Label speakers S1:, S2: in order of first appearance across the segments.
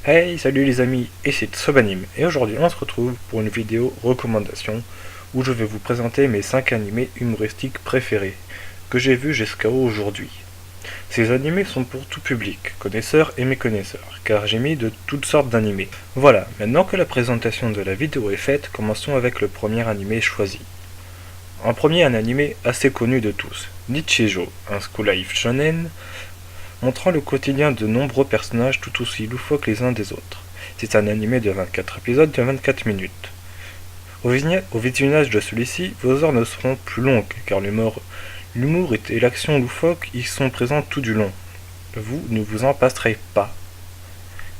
S1: Hey, salut les amis, et c'est Sobanim, et aujourd'hui on se retrouve pour une vidéo recommandation où je vais vous présenter mes 5 animés humoristiques préférés que j'ai vus jusqu'à aujourd'hui. Ces animés sont pour tout public, connaisseurs et méconnaisseurs, car j'ai mis de toutes sortes d'animés. Voilà, maintenant que la présentation de la vidéo est faite, commençons avec le premier animé choisi. En premier, un animé assez connu de tous, Nichijou, un school life shonen montrant le quotidien de nombreux personnages tout aussi loufoques les uns des autres. C'est un animé de 24 épisodes de 24 minutes. Au visionnage de celui-ci, vos heures ne seront plus longues, car l'humour et l'action loufoque y sont présents tout du long. Vous ne vous en passerez pas.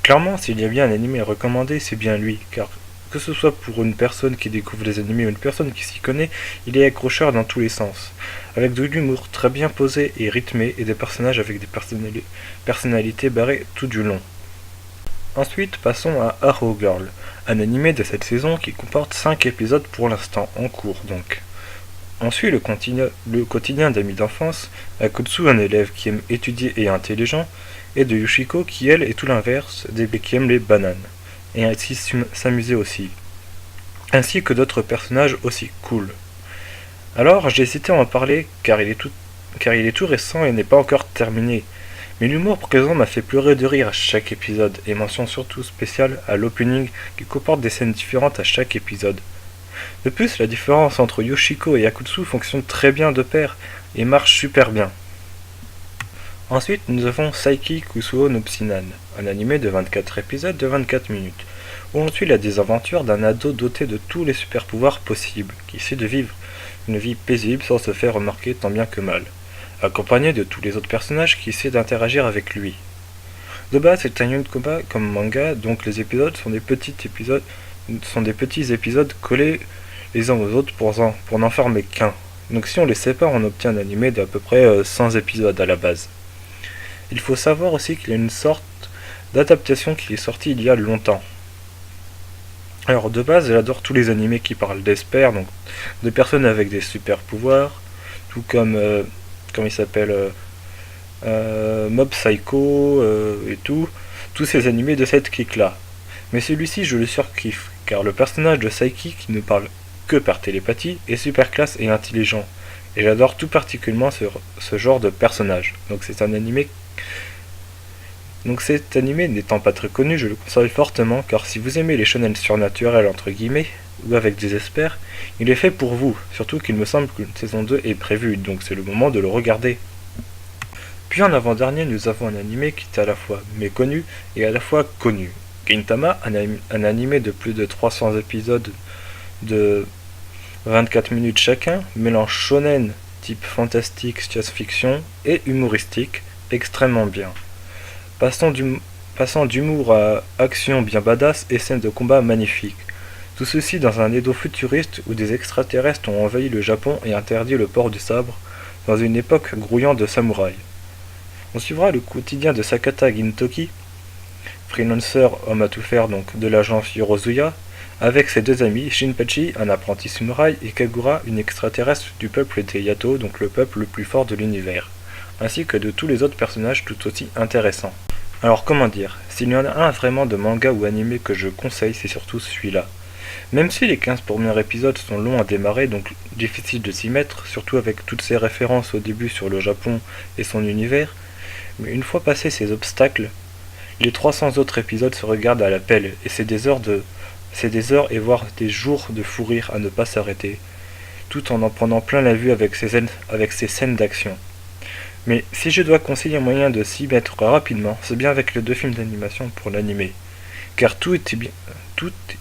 S1: Clairement, s'il y a bien un animé à recommander, c'est bien lui, car que ce soit pour une personne qui découvre les animés ou une personne qui s'y connaît, il est accrocheur dans tous les sens, avec de l'humour très bien posé et rythmé et des personnages avec des personnalités barrées tout du long. Ensuite, passons à Arrow Girl, un animé de cette saison qui comporte 5 épisodes pour l'instant, en cours donc. On suit le quotidien d'amis d'enfance, Akutsu, un élève qui aime étudier et intelligent, et de Yoshiko qui elle est tout l'inverse, qui aime les bananes, et ainsi s'amuser aussi, ainsi que d'autres personnages aussi cool. Alors j'ai hésité à en parler car il est tout récent et n'est pas encore terminé, mais l'humour présent m'a fait pleurer de rire à chaque épisode, et mention surtout spéciale à l'opening qui comporte des scènes différentes à chaque épisode. De plus, la différence entre Yoshiko et Akutsu fonctionne très bien de pair et marche super bien. Ensuite, nous avons Saiki Kusuo no Psinan, un animé de 24 épisodes de 24 minutes, où on suit la désaventure d'un ado doté de tous les super pouvoirs possibles, qui essaie de vivre une vie paisible sans se faire remarquer tant bien que mal, accompagné de tous les autres personnages qui essaient d'interagir avec lui. De base, c'est un yonkoba comme manga, donc les épisodes sont des petits épisodes collés les uns aux autres pour n'en former qu'un. Donc si on les sépare, on obtient un animé d'à peu près 100 épisodes à la base. Il faut savoir aussi qu'il y a une sorte d'adaptation qui est sortie il y a longtemps. Alors de base, j'adore tous les animés qui parlent d'espères, donc de personnes avec des super pouvoirs, tout comme il s'appelle Mob Psycho et tous ces animés de cette clique-là. Mais celui-ci, je le surkiffe, car le personnage de Saiki, qui ne parle que par télépathie, est super classe et intelligent. Et j'adore tout particulièrement ce genre de personnage. Donc cet animé n'étant pas très connu, je le conseille fortement, car si vous aimez les shonen surnaturels entre guillemets, ou avec des experts, il est fait pour vous, surtout qu'il me semble qu'une saison 2 est prévue, donc c'est le moment de le regarder. Puis en avant-dernier, nous avons un animé qui est à la fois méconnu et à la fois connu. Gintama, un animé de plus de 300 épisodes de 24 minutes chacun, mélange shonen, type fantastique, science-fiction, et humoristique, extrêmement bien. Passant d'humour à action bien badass et scènes de combat magnifiques. Tout ceci dans un Edo futuriste où des extraterrestres ont envahi le Japon et interdit le port du sabre, dans une époque grouillant de samouraïs. On suivra le quotidien de Sakata Gintoki, freelancer homme à tout faire donc de l'agence Yorozuya, avec ses deux amis, Shinpachi, un apprenti samouraï, et Kagura, une extraterrestre du peuple des Yato, donc le peuple le plus fort de l'univers, ainsi que de tous les autres personnages tout aussi intéressants. Alors comment dire, s'il y en a un vraiment de manga ou animé que je conseille, c'est surtout celui-là. Même si les 15 premiers épisodes sont longs à démarrer, donc difficile de s'y mettre, surtout avec toutes ces références au début sur le Japon et son univers, mais une fois passés ces obstacles, les 300 autres épisodes se regardent à la pelle, et c'est des heures et voire des jours de fou rire à ne pas s'arrêter, tout en prenant plein la vue avec ces scènes d'action. Mais si je dois conseiller un moyen de s'y mettre rapidement, c'est bien avec les 2 films d'animation pour l'animé, car tout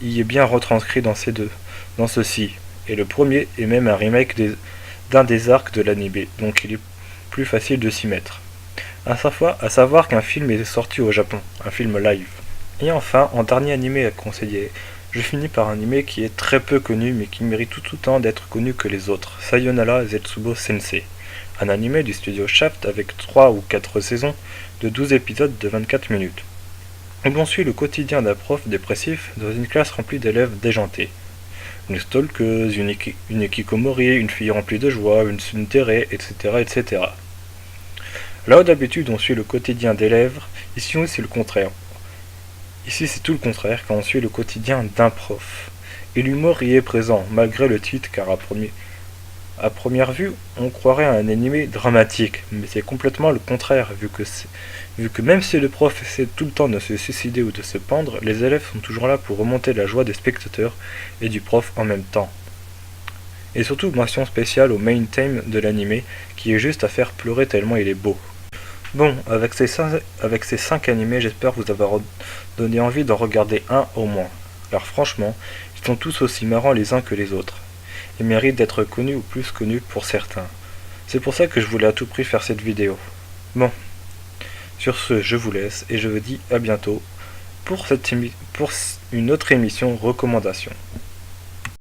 S1: y est bien retranscrit dans ceci, et le premier est même un remake d'un des arcs de l'animé, donc il est plus facile de s'y mettre. À savoir qu'un film est sorti au Japon, un film live. Et enfin, en dernier animé à conseiller, je finis par un animé qui est très peu connu mais qui mérite tout autant d'être connu que les autres, Sayonara Zetsubo Sensei, un animé du studio Shaft avec 3 ou 4 saisons de 12 épisodes de 24 minutes, où l'on suit le quotidien d'un prof dépressif dans une classe remplie d'élèves déjantés. Une stalkeuse, une hikikomori, une fille remplie de joie, une tsundere, etc. etc. Là où d'habitude on suit le quotidien d'élèves, ici c'est le contraire. Ici c'est tout le contraire quand on suit le quotidien d'un prof. Et l'humour y est présent, malgré le titre, car à première vue, on croirait à un animé dramatique, mais c'est complètement le contraire, vu que même si le prof essaie tout le temps de se suicider ou de se pendre, les élèves sont toujours là pour remonter la joie des spectateurs et du prof en même temps. Et surtout mention spéciale au main theme de l'animé, qui est juste à faire pleurer tellement il est beau. Bon, avec ces 5 animés, j'espère vous avoir donné envie d'en regarder un au moins. Car franchement, ils sont tous aussi marrants les uns que les autres. Ils méritent d'être connus ou plus connus pour certains. C'est pour ça que je voulais à tout prix faire cette vidéo. Bon, sur ce, je vous laisse et je vous dis à bientôt pour une autre émission recommandation.